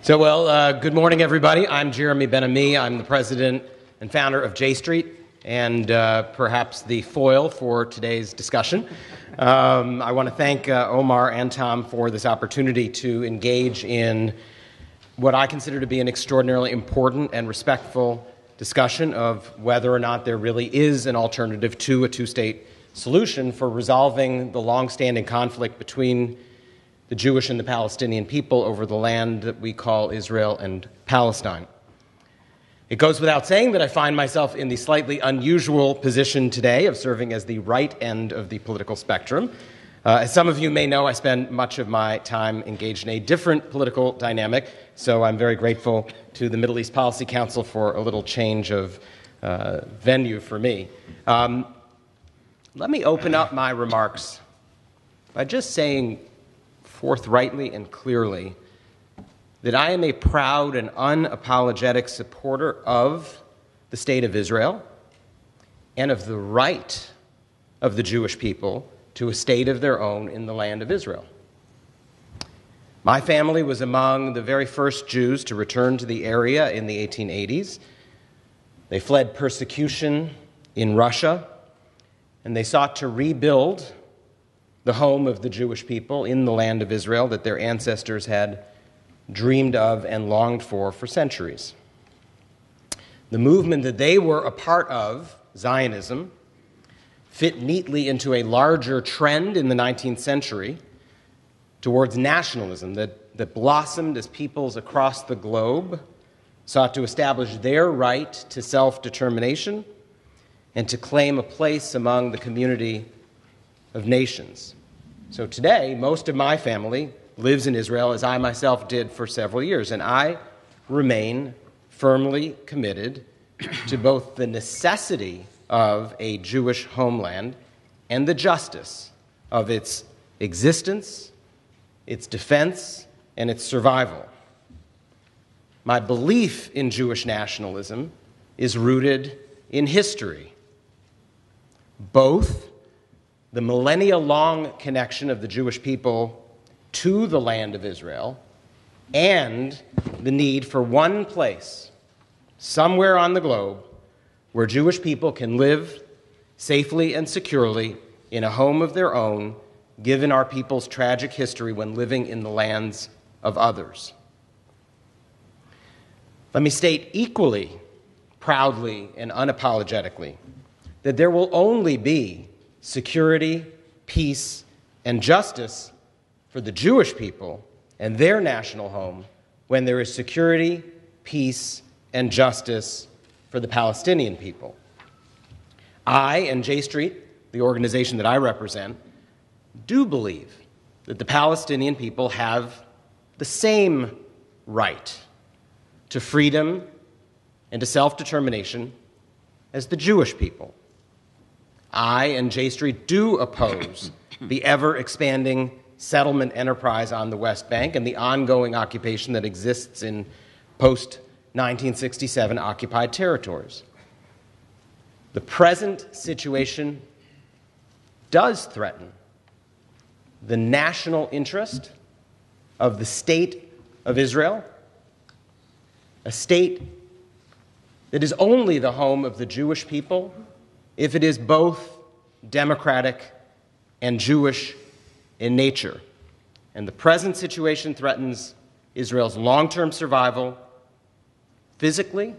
Good morning, everybody. I'm Jeremy Ben-Ami. I'm the president and founder of J Street, and perhaps the foil for today's discussion. I want to thank Omar and Tom for this opportunity to engage in what I consider to be an extraordinarily important and respectful discussion of whether or not there really is an alternative to a two-state solution for resolving the long-standing conflict between the Jewish and the Palestinian people over the land that we call Israel and Palestine. It goes without saying that I find myself in the slightly unusual position today of serving as the right end of the political spectrum. As some of you may know, I spend much of my time engaged in a different political dynamic, so I'm very grateful to the Middle East Policy Council for a little change of venue for me. Let me open up my remarks by just saying forthrightly and clearly that I am a proud and unapologetic supporter of the state of Israel and of the right of the Jewish people to a state of their own in the land of Israel. My family was among the very first Jews to return to the area in the 1880s. They fled persecution in Russia, and they sought to rebuild the home of the Jewish people in the land of Israel that their ancestors had dreamed of and longed for centuries. The movement that they were a part of, Zionism, fit neatly into a larger trend in the 19th century towards nationalism that blossomed as peoples across the globe sought to establish their right to self-determination and to claim a place among the community of nations. So today, most of my family lives in Israel, as I myself did for several years, and I remain firmly committed to both the necessity of a Jewish homeland and the justice of its existence, its defense, and its survival. My belief in Jewish nationalism is rooted in history, both the millennia-long connection of the Jewish people to the land of Israel and the need for one place, somewhere on the globe, where Jewish people can live safely and securely in a home of their own, given our people's tragic history when living in the lands of others. Let me state equally proudly and unapologetically that there will only be security, peace, and justice for the Jewish people and their national home when there is security, peace, and justice for the Palestinian people. I and J Street, the organization that I represent, do believe that the Palestinian people have the same right to freedom and to self-determination as the Jewish people. I and J Street do oppose the ever-expanding settlement enterprise on the West Bank and the ongoing occupation that exists in post-1967 occupied territories. The present situation does threaten the national interest of the state of Israel, a state that is only the home of the Jewish people if it is both democratic and Jewish in nature. And the present situation threatens Israel's long-term survival physically,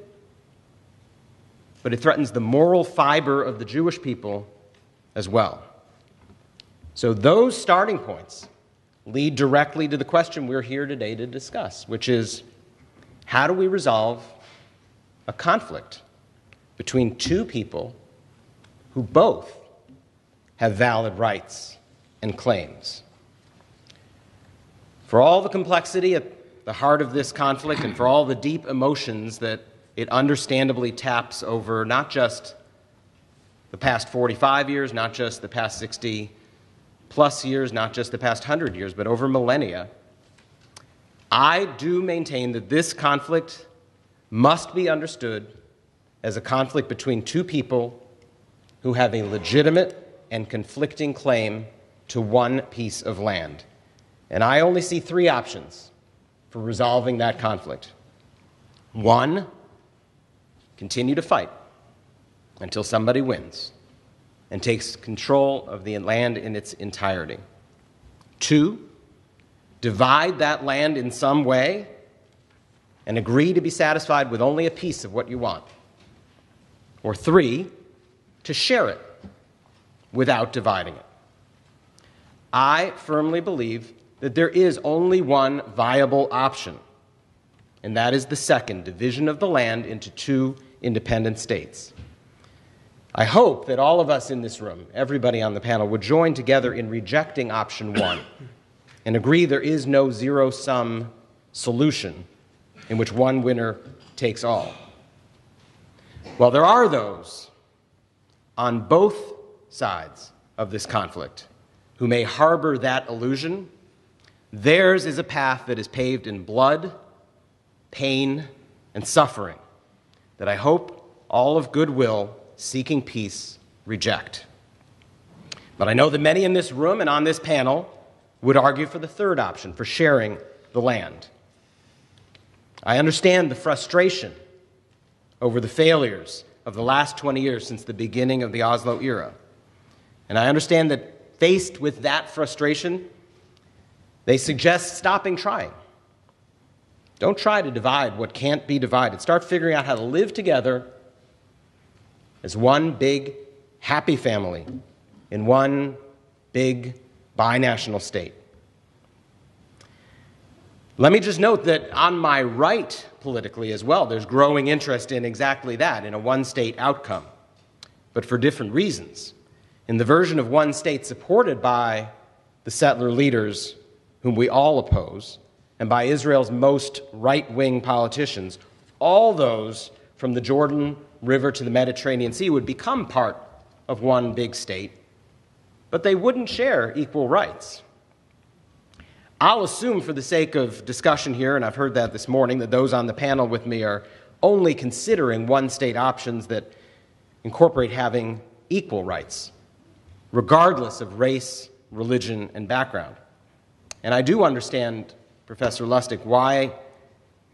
but it threatens the moral fiber of the Jewish people as well. So those starting points lead directly to the question we're here today to discuss, which is, how do we resolve a conflict between two people who both have valid rights and claims? For all the complexity at the heart of this conflict and for all the deep emotions that it understandably taps over not just the past 45 years, not just the past 60 plus years, not just the past 100 years, but over millennia, I do maintain that this conflict must be understood as a conflict between two people who have a legitimate and conflicting claim to one piece of land. And I only see three options for resolving that conflict. One, continue to fight until somebody wins and takes control of the land in its entirety. Two, divide that land in some way and agree to be satisfied with only a piece of what you want. Or three, to share it without dividing it. I firmly believe that there is only one viable option, and that is the second, division of the land into two independent states. I hope that all of us in this room, everybody on the panel, would join together in rejecting option one and agree there is no zero-sum solution in which one winner takes all. Well, there are those on both sides of this conflict who may harbor that illusion. Theirs is a path that is paved in blood, pain, and suffering that I hope all of goodwill seeking peace reject. But I know that many in this room and on this panel would argue for the third option, for sharing the land. I understand the frustration over the failures of the last 20 years since the beginning of the Oslo era. And I understand that faced with that frustration, they suggest stopping trying. Don't try to divide what can't be divided. Start figuring out how to live together as one big, happy family in one big, binational state. Let me just note that on my right, politically as well, there's growing interest in exactly that, in a one-state outcome, but for different reasons. In the version of one state supported by the settler leaders whom we all oppose, and by Israel's most right-wing politicians, all those from the Jordan River to the Mediterranean Sea would become part of one big state, but they wouldn't share equal rights. I'll assume for the sake of discussion here, and I've heard that this morning, that those on the panel with me are only considering one-state options that incorporate having equal rights, regardless of race, religion, and background. And I do understand, Professor Lustig, why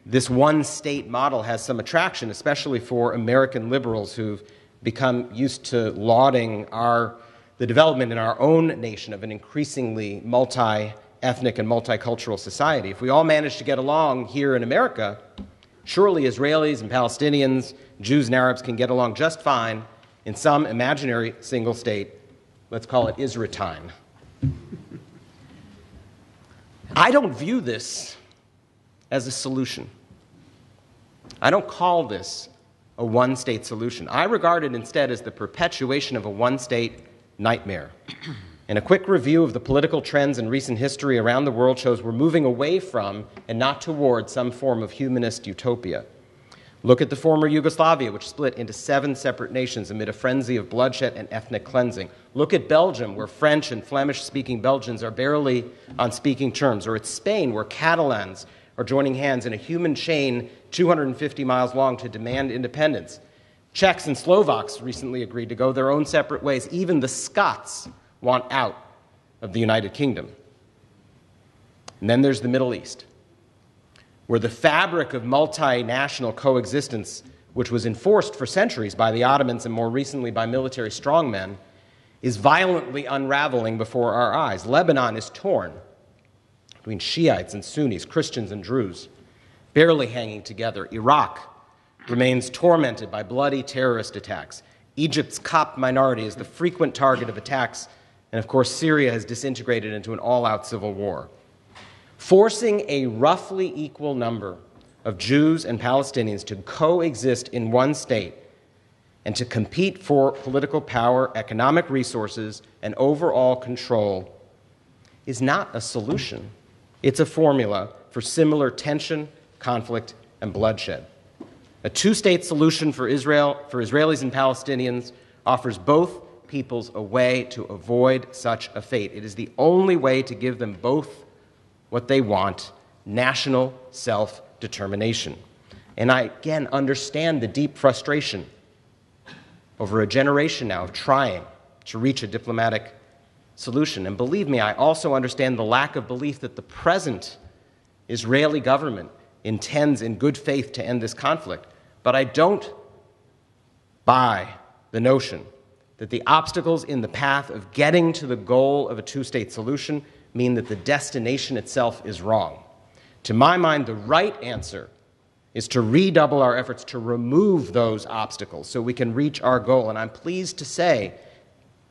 this one-state model has some attraction, especially for American liberals who've become used to lauding the development in our own nation of an increasingly multi-ethnic and multicultural society. If we all manage to get along here in America, surely Israelis and Palestinians, Jews and Arabs can get along just fine in some imaginary single state. Let's call it Israeltine. I don't view this as a solution. I don't call this a one-state solution. I regard it instead as the perpetuation of a one-state nightmare. And a quick review of the political trends in recent history around the world shows we're moving away from and not toward some form of humanist utopia. Look at the former Yugoslavia, which split into 7 separate nations amid a frenzy of bloodshed and ethnic cleansing. Look at Belgium, where French and Flemish-speaking Belgians are barely on speaking terms. Or at Spain, where Catalans are joining hands in a human chain 250 miles long to demand independence. Czechs and Slovaks recently agreed to go their own separate ways. Even the Scots want out of the United Kingdom. And then there's the Middle East, where the fabric of multinational coexistence, which was enforced for centuries by the Ottomans and more recently by military strongmen, is violently unraveling before our eyes. Lebanon is torn between Shiites and Sunnis, Christians and Druze, barely hanging together. Iraq remains tormented by bloody terrorist attacks. Egypt's Coptic minority is the frequent target of attacks, and of course Syria has disintegrated into an all-out civil war. Forcing a roughly equal number of Jews and Palestinians to coexist in one state and to compete for political power, economic resources, and overall control is not a solution. It's a formula for similar tension, conflict, and bloodshed. A two-state solution for Israel, for Israelis and Palestinians, offers both peoples a way to avoid such a fate. It is the only way to give them both what they want, national self-determination. And I, again, understand the deep frustration over a generation now of trying to reach a diplomatic solution. And believe me, I also understand the lack of belief that the present Israeli government intends in good faith to end this conflict, but I don't buy the notion that the obstacles in the path of getting to the goal of a two-state solution mean that the destination itself is wrong. To my mind, the right answer is to redouble our efforts to remove those obstacles so we can reach our goal. And I'm pleased to say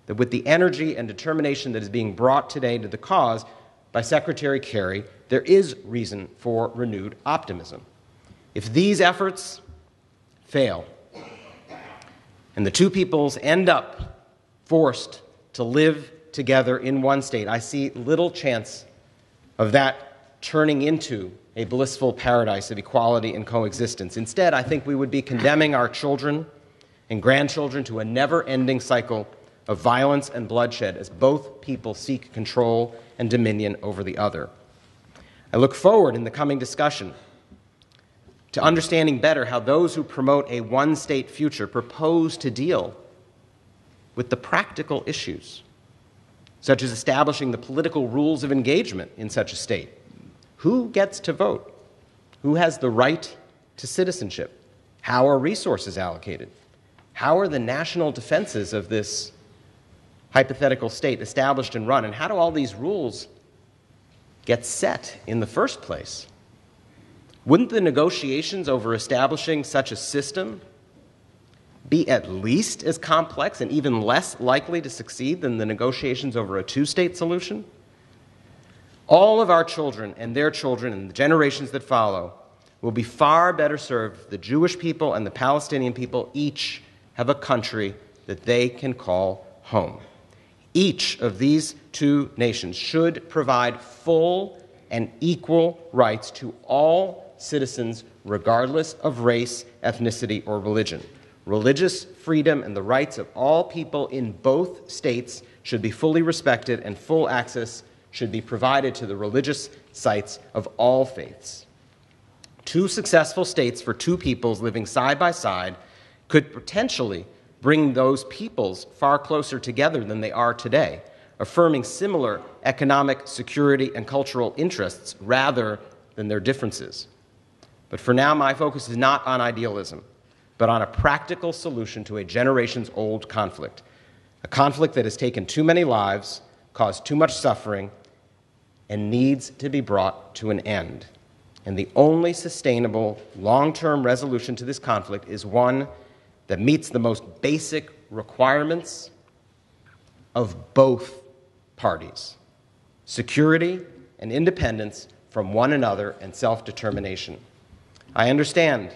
that with the energy and determination that is being brought today to the cause by Secretary Kerry, there is reason for renewed optimism. If these efforts fail, and the two peoples end up forced to live together in one state, I see little chance of that turning into a blissful paradise of equality and coexistence. Instead, I think we would be condemning our children and grandchildren to a never-ending cycle of violence and bloodshed as both people seek control and dominion over the other. I look forward in the coming discussion to understanding better how those who promote a one-state future propose to deal with the practical issues, such as establishing the political rules of engagement in such a state. Who gets to vote? Who has the right to citizenship? How are resources allocated? How are the national defenses of this hypothetical state established and run? And how do all these rules get set in the first place? Wouldn't the negotiations over establishing such a system be at least as complex and even less likely to succeed than the negotiations over a two-state solution? All of our children and their children and the generations that follow will be far better served if the Jewish people and the Palestinian people each have a country that they can call home. Each of these two nations should provide full and equal rights to all citizens regardless of race, ethnicity, or religion. Religious freedom and the rights of all people in both states should be fully respected, and full access should be provided to the religious sites of all faiths. Two successful states for two peoples living side by side could potentially bring those peoples far closer together than they are today, affirming similar economic, security, and cultural interests rather than their differences. But for now, my focus is not on idealism, but on a practical solution to a generations-old conflict, a conflict that has taken too many lives, caused too much suffering, and needs to be brought to an end. And the only sustainable, long-term resolution to this conflict is one that meets the most basic requirements of both parties: security and independence from one another and self-determination. I understand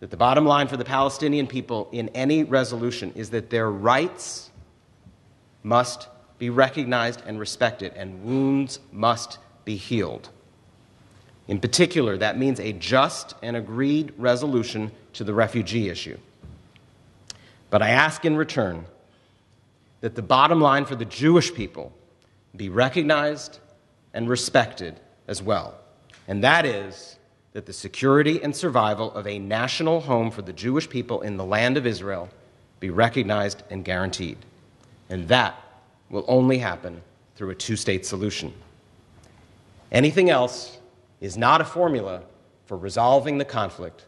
that the bottom line for the Palestinian people in any resolution is that their rights must be recognized and respected, and wounds must be healed. In particular, that means a just and agreed resolution to the refugee issue. But I ask in return that the bottom line for the Jewish people be recognized and respected as well. And that is that the security and survival of a national home for the Jewish people in the land of Israel be recognized and guaranteed. And that will only happen through a two-state solution. Anything else is not a formula for resolving the conflict,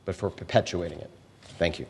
but for perpetuating it. Thank you.